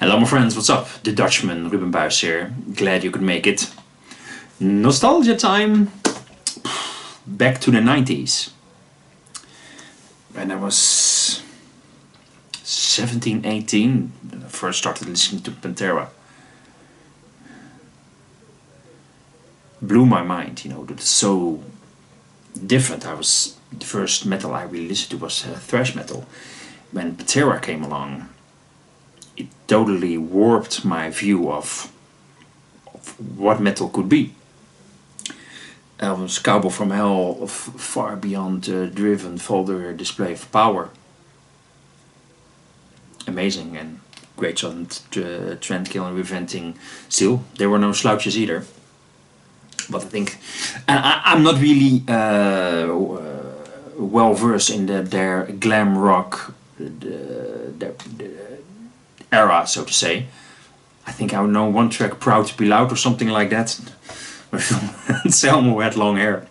Hello my friends, what's up? The Dutchman, Ruben Buijs here. Glad you could make it. Nostalgia time. Back to the 90s. When I was 17, 18, I first started listening to Pantera. Blew my mind, it's so different. The first metal I really listened to was thrash metal. When Pantera came along, it totally warped my view of what metal could be. Albums Cowboy from Hell, far beyond driven, vulgar display of power. Amazing and great on trend killing, reventing. Still, there were no slouches either. But I think, and I'm not really well versed in their glam rock era, so to say. I think I know one track, "Proud to Be Loud" or something like that, where Selmo had long hair.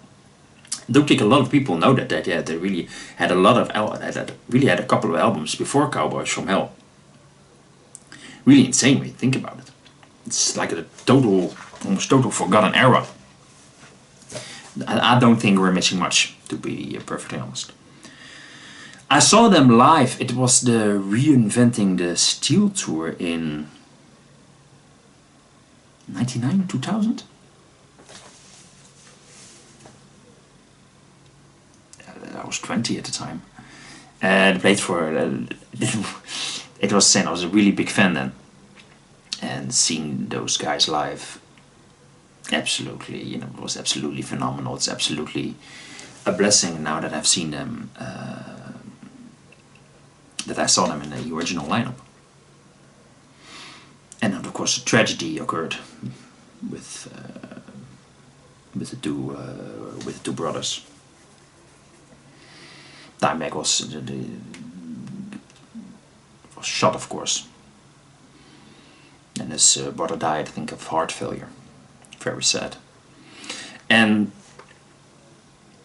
I don't think a lot of people know that. They really had a lot of really had a couple of albums before Cowboys from Hell. Really insane when you think about it. It's like a almost total forgotten era. I don't think we're missing much, to be perfectly honest. I saw them live. It was the Reinventing the Steel tour in 99, 2000? I was 20 at the time. They played for... it was insane. I was a really big fan then. And seeing those guys live, absolutely, it was absolutely phenomenal. It's absolutely a blessing now that I've seen them, that I saw them in the original lineup. And then, of course, a tragedy occurred with the two brothers. Dimebag was shot, of course, and his brother died, I think, of heart failure. Very sad. And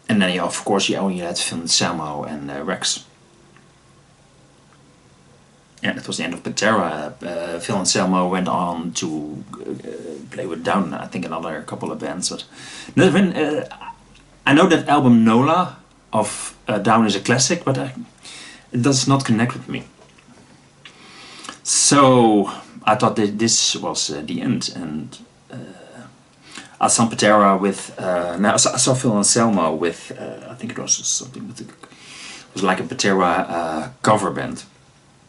then, of course, you only had Phil Anselmo and Rex. And it was the end of Pantera. Phil Anselmo went on to play with Down, I think another couple of bands. But I know that album Nola of Down is a classic, but it does not connect with me. So I thought that this was the end, and I saw Pantera with. I saw Phil Anselmo with. I think it was something with. It was like a Pantera cover band.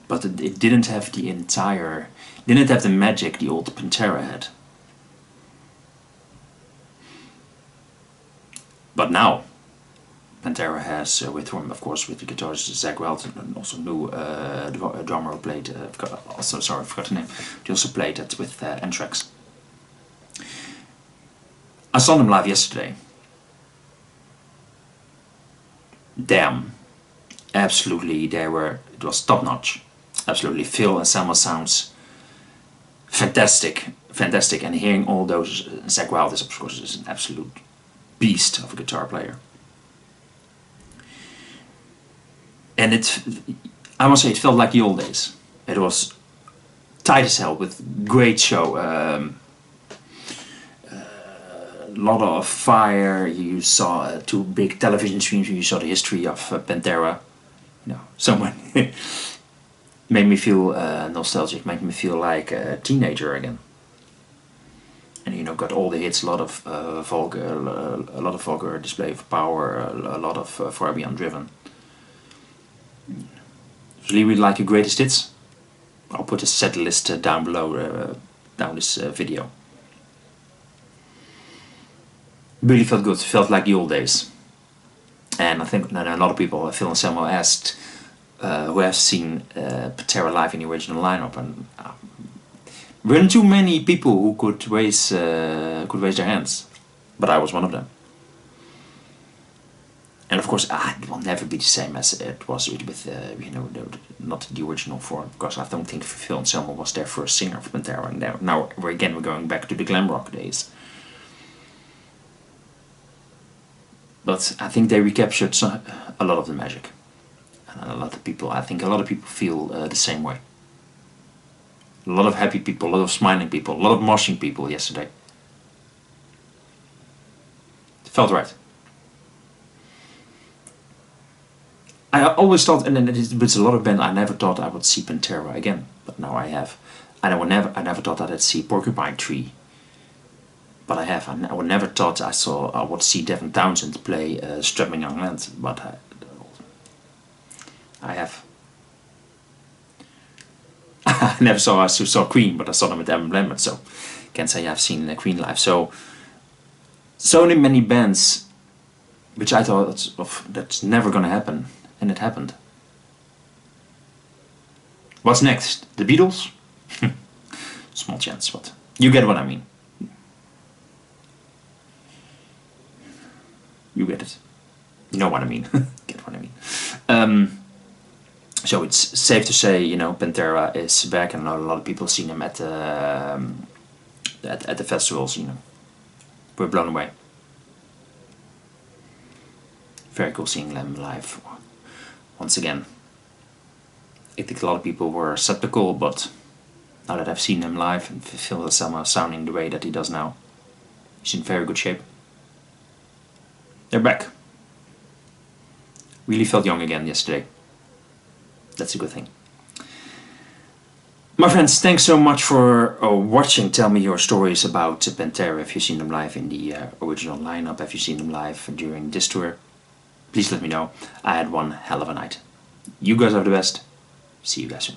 But it didn't have didn't have the magic the old Pantera had. But now, Pantera has, with the guitarist Zach Wild, and also new drummer who played, I forgot the name, he also played it with Anthrax. I saw them live yesterday. Damn. Absolutely, it was top notch. Absolutely, Phil Anselmo sounds fantastic, and hearing all those, Zach Wild is, of course, an absolute beast of a guitar player. And I must say, it felt like the old days. It was tight as hell with great show. A lot of fire. You saw two big television streams. You saw the history of Pantera. Someone made me feel nostalgic, made me feel like a teenager again. And got all the hits, a lot of vulgar display of power, a lot of far beyond driven. It's really like a greatest hits. I'll put a set list down below, down this video. Really felt good. Felt like the old days. And I think a lot of people, Phil Anselmo asked, who have seen Pantera live in the original lineup, and weren't too many people who could raise their hands, but I was one of them. And of course, it will never be the same as it was with not the original form, because I don't think Phil Anselmo was their first singer of Pantera. And now we're going back to the glam rock days. But I think they recaptured a lot of the magic. And I think a lot of people feel the same way. A lot of happy people, a lot of smiling people, a lot of moshing people yesterday. It felt right. I always thought, and with a lot of bands, I never thought I would see Pantera again, but now I have. And I never thought I'd see Porcupine Tree, but I have. I would never thought I would see Devin Townsend play Strapping Young Lad, but I have. I never saw Queen, but I saw them with Evan Lambert, so can't say I've seen Queen live. So many bands, which I thought that's never gonna happen, and it happened. What's next? The Beatles? Small chance, but you get what I mean. You get it. You know what I mean. Get what I mean. So it's safe to say, Pantera is back, and a lot of people seen him at the festivals. We're blown away. Very cool seeing them live once again. I think a lot of people were skeptical, but now that I've seen him live and feel the summer sounding the way that he does now, he's in very good shape. They're back. Really felt young again yesterday. That's a good thing. My friends, thanks so much for watching. Tell me your stories about Pantera. If you've seen them live in the original lineup, have you seen them live during this tour? Please let me know. I had one hell of a night. You guys are the best. See you guys soon.